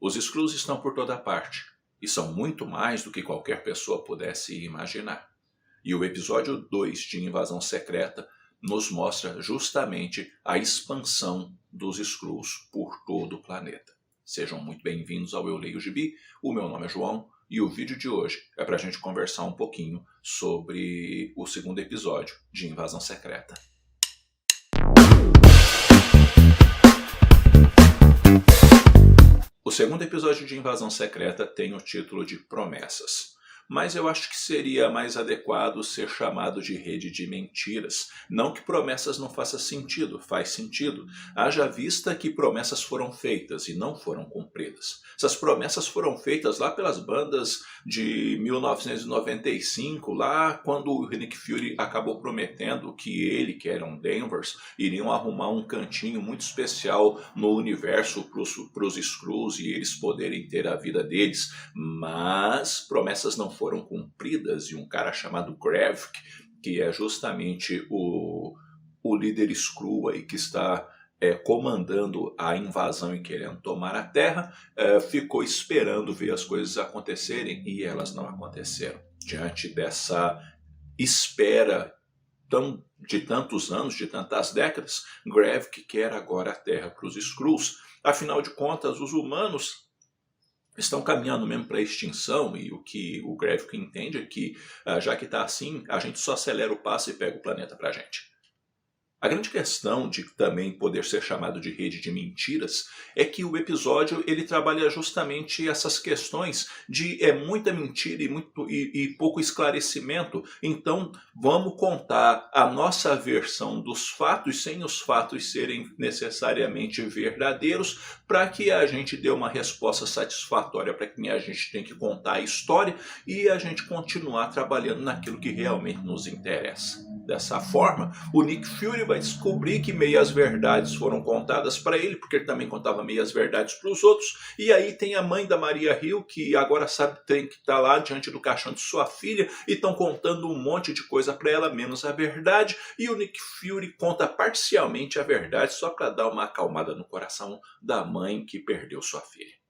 Os Skrulls estão por toda parte, e são muito mais do que qualquer pessoa pudesse imaginar. E o episódio 2 de Invasão Secreta nos mostra justamente a expansão dos Skrulls por todo o planeta. Sejam muito bem-vindos ao Eu Leio Gibi, o meu nome é João, e o vídeo de hoje é para a gente conversar um pouquinho sobre o segundo episódio de Invasão Secreta. O segundo episódio de Invasão Secreta tem o título de Promessas, mas eu acho que seria mais adequado ser chamado de Rede de Mentiras. Não que promessas não faça sentido, faz sentido. Haja vista que promessas foram feitas e não foram cumpridas. Essas promessas foram feitas lá pelas bandas de 1995, lá quando o Nick Fury acabou prometendo que ele, que eram Danvers, iriam arrumar um cantinho muito especial no universo para os Skrulls e eles poderem ter a vida deles. Mas promessas não foram cumpridas e um cara chamado Gravik, que é justamente o líder Skrull aí que está comandando a invasão e querendo tomar a Terra, ficou esperando ver as coisas acontecerem e elas não aconteceram. Diante dessa espera de tantos anos, de tantas décadas, Gravik quer agora a Terra para os Skrulls. Afinal de contas, os humanos estão caminhando mesmo para a extinção, e o que o Gravik entende é que, já que está assim, a gente só acelera o passo e pega o planeta para a gente. A grande questão de também poder ser chamado de Rede de Mentiras é que o episódio ele trabalha justamente essas questões de muita mentira e pouco esclarecimento. Então vamos contar a nossa versão dos fatos sem os fatos serem necessariamente verdadeiros para que a gente dê uma resposta satisfatória para quem a gente tem que contar a história e a gente continuar trabalhando naquilo que realmente nos interessa. Dessa forma, o Nick Fury vai descobrir que meias verdades foram contadas para ele, porque ele também contava meias verdades para os outros. E aí tem a mãe da Maria Hill, que agora sabe que tem que estar lá diante do caixão de sua filha, e estão contando um monte de coisa para ela, menos a verdade. E o Nick Fury conta parcialmente a verdade, só para dar uma acalmada no coração da mãe que perdeu sua filha.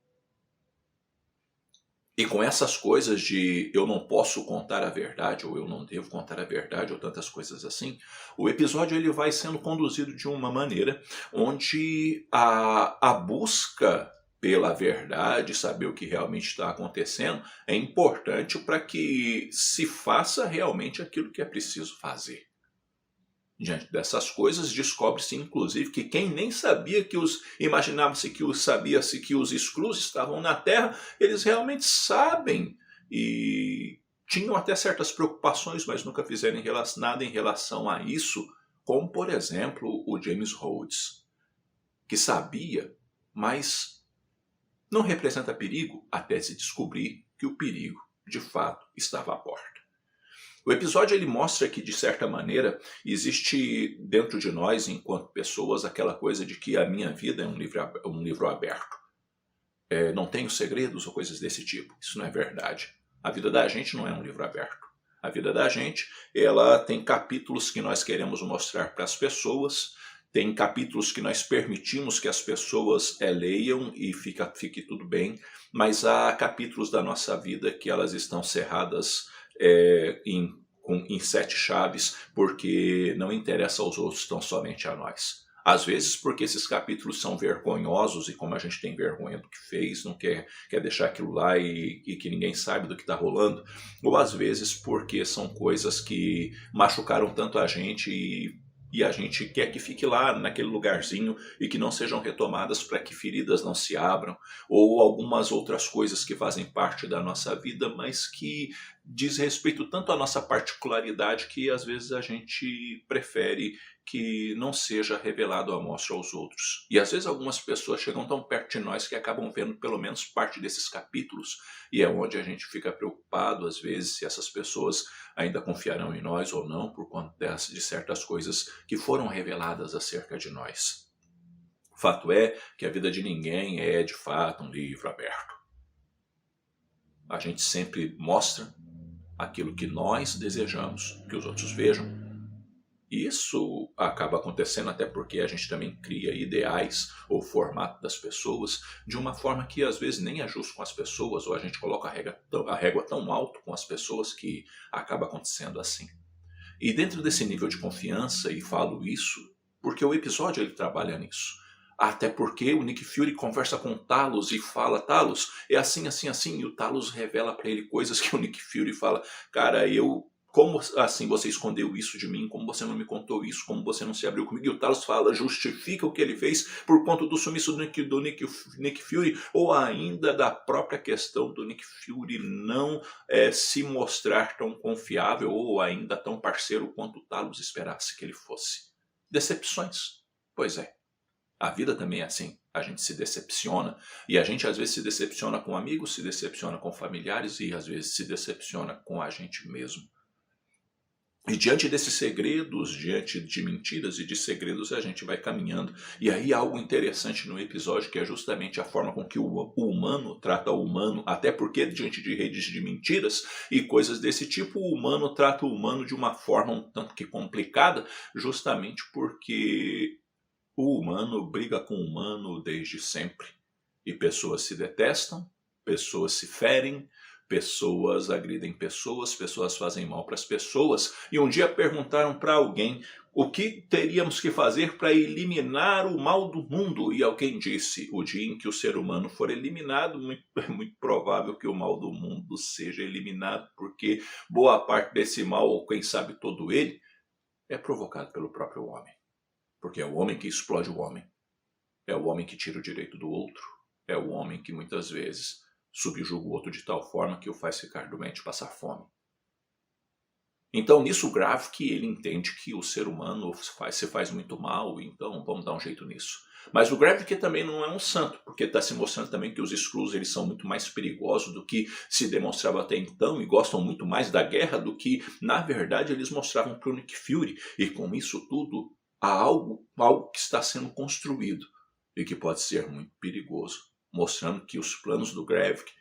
E com essas coisas de eu não posso contar a verdade, ou eu não devo contar a verdade, ou tantas coisas assim, o episódio ele vai sendo conduzido de uma maneira onde a busca pela verdade, saber o que realmente está acontecendo, é importante para que se faça realmente aquilo que é preciso fazer. Diante dessas coisas, descobre-se inclusive que quem nem sabia imaginava-se que sabia-se que os Skrulls estavam na Terra, eles realmente sabem e tinham até certas preocupações, mas nunca fizeram nada em relação a isso, como por exemplo o James Rhodes, que sabia, mas não representa perigo até se descobrir que o perigo de fato estava à porta. O episódio ele mostra que, de certa maneira, existe dentro de nós, enquanto pessoas, aquela coisa de que a minha vida é um livro aberto. Não tenho segredos ou coisas desse tipo. Isso não é verdade. A vida da gente não é um livro aberto. A vida da gente ela tem capítulos que nós queremos mostrar para as pessoas, tem capítulos que nós permitimos que as pessoas leiam e fique tudo bem, mas há capítulos da nossa vida que elas estão cerradas em 7 chaves, porque não interessa aos outros, tão somente a nós. Às vezes porque esses capítulos são vergonhosos e como a gente tem vergonha do que fez, não quer deixar aquilo lá e que ninguém saiba do que está rolando, ou às vezes porque são coisas que machucaram tanto a gente e a gente quer que fique lá naquele lugarzinho e que não sejam retomadas para que feridas não se abram, ou algumas outras coisas que fazem parte da nossa vida, mas que diz respeito tanto à nossa particularidade que às vezes a gente prefere que não seja revelado à mostra aos outros. E às vezes algumas pessoas chegam tão perto de nós que acabam vendo pelo menos parte desses capítulos, e é onde a gente fica preocupado às vezes se essas pessoas ainda confiarão em nós ou não por conta de certas coisas que foram reveladas acerca de nós. Fato é que a vida de ninguém é de fato um livro aberto. A gente sempre mostra aquilo que nós desejamos que os outros vejam, E isso acaba acontecendo até porque a gente também cria ideais ou formato das pessoas de uma forma que às vezes nem é justo com as pessoas, ou a gente coloca a régua tão alto com as pessoas que acaba acontecendo assim. E dentro desse nível de confiança, e falo isso porque o episódio ele trabalha nisso. Até porque o Nick Fury conversa com o Talos e fala, Talos, é assim, assim, assim, e o Talos revela para ele coisas que o Nick Fury fala, cara, como assim você escondeu isso de mim? Como você não me contou isso? Como você não se abriu comigo? E o Talos fala, justifica o que ele fez por conta do sumiço do Nick Fury, ou ainda da própria questão do Nick Fury não se mostrar tão confiável ou ainda tão parceiro quanto o Talos esperasse que ele fosse. Decepções. Pois é. A vida também é assim, a gente se decepciona, e a gente às vezes se decepciona com amigos, se decepciona com familiares e às vezes se decepciona com a gente mesmo. E diante desses segredos, diante de mentiras e de segredos, a gente vai caminhando. E aí algo interessante no episódio, que é justamente a forma com que o humano trata o humano, até porque diante de redes de mentiras e coisas desse tipo, o humano trata o humano de uma forma um tanto que complicada, justamente porque o humano briga com o humano desde sempre. E pessoas se detestam, pessoas se ferem, pessoas agridem pessoas, pessoas fazem mal para as pessoas. E um dia perguntaram para alguém o que teríamos que fazer para eliminar o mal do mundo. E alguém disse, o dia em que o ser humano for eliminado, é muito provável que o mal do mundo seja eliminado, porque boa parte desse mal, ou quem sabe todo ele, é provocado pelo próprio homem. Porque é o homem que explode o homem. É o homem que tira o direito do outro. É o homem que muitas vezes subjuga o outro de tal forma que o faz ficar doente e passar fome. Então nisso o Gravik ele entende que o ser humano se faz muito mal, então vamos dar um jeito nisso. Mas o Gravik também não é um santo, porque está se mostrando também que os Skrulls eles são muito mais perigosos do que se demonstrava até então e gostam muito mais da guerra do que, na verdade, eles mostravam para o Nick Fury. E com isso tudo, há algo que está sendo construído e que pode ser muito perigoso, mostrando que os planos do Gravik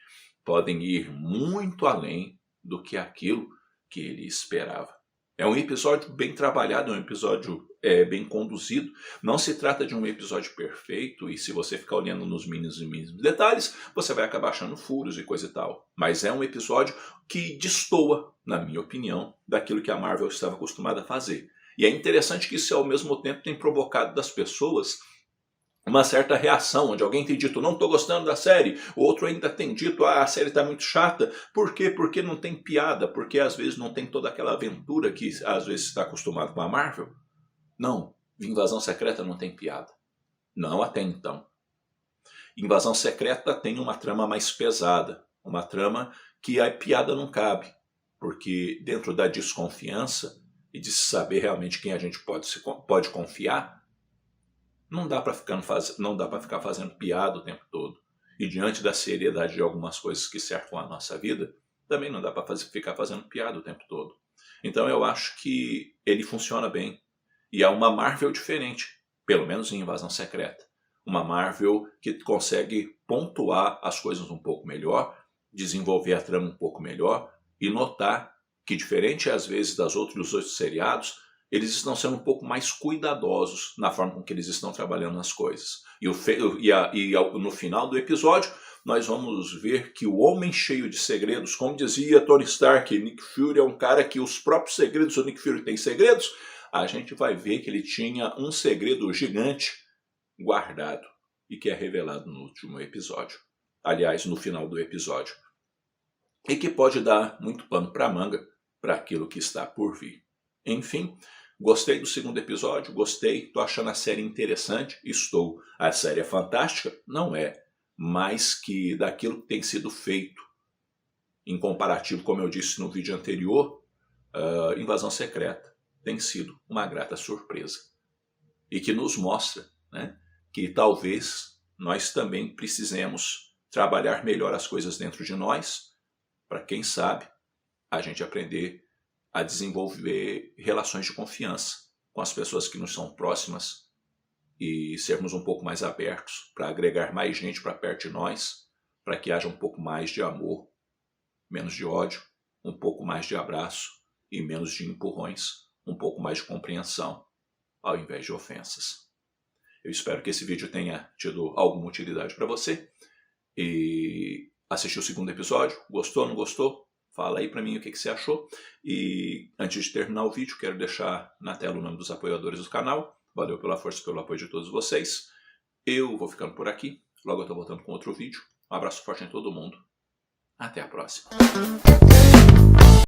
podem ir muito além do que aquilo que ele esperava. É um episódio bem trabalhado, é um episódio bem conduzido. Não se trata de um episódio perfeito, e se você ficar olhando nos mínimos detalhes, você vai acabar achando furos e coisa e tal. Mas é um episódio que destoa, na minha opinião, daquilo que a Marvel estava acostumada a fazer. E é interessante que isso, ao mesmo tempo, tem provocado das pessoas uma certa reação, onde alguém tem dito, não estou gostando da série, o outro ainda tem dito, a série está muito chata. Por quê? Porque não tem piada, porque às vezes não tem toda aquela aventura que às vezes está acostumado com a Marvel. Não, Invasão Secreta não tem piada. Não até então. Invasão Secreta tem uma trama mais pesada, uma trama que a piada não cabe, porque dentro da desconfiança e de saber realmente quem a gente pode confiar, não dá para ficar fazendo piada o tempo todo. E diante da seriedade de algumas coisas que cercam a nossa vida, também não dá para ficar fazendo piada o tempo todo. Então eu acho que ele funciona bem. E é uma Marvel diferente, pelo menos em Invasão Secreta. Uma Marvel que consegue pontuar as coisas um pouco melhor, desenvolver a trama um pouco melhor e notar que, diferente às vezes dos outros seriados, eles estão sendo um pouco mais cuidadosos na forma com que eles estão trabalhando as coisas. E no final do episódio, nós vamos ver que o homem cheio de segredos, como dizia Tony Stark, Nick Fury é um cara que os próprios segredos, o Nick Fury tem segredos, a gente vai ver que ele tinha um segredo gigante guardado e que é revelado no último episódio. Aliás, no final do episódio. E que pode dar muito pano para manga para aquilo que está por vir. Enfim, gostei do segundo episódio, gostei, estou achando a série interessante, estou. A série é fantástica? Não é, mas que daquilo que tem sido feito, em comparativo, como eu disse no vídeo anterior, Invasão Secreta tem sido uma grata surpresa. E que nos mostra, né, que talvez nós também precisemos trabalhar melhor as coisas dentro de nós, para quem sabe a gente aprender a desenvolver relações de confiança com as pessoas que nos são próximas e sermos um pouco mais abertos para agregar mais gente para perto de nós, para que haja um pouco mais de amor, menos de ódio, um pouco mais de abraço e menos de empurrões, um pouco mais de compreensão, ao invés de ofensas. Eu espero que esse vídeo tenha tido alguma utilidade para você. E assistiu o segundo episódio? Gostou, não gostou? Fala aí para mim o que você achou. E antes de terminar o vídeo, quero deixar na tela o nome dos apoiadores do canal. Valeu pela força e pelo apoio de todos vocês. Eu vou ficando por aqui. Logo eu estou voltando com outro vídeo. Um abraço forte em todo mundo. Até a próxima.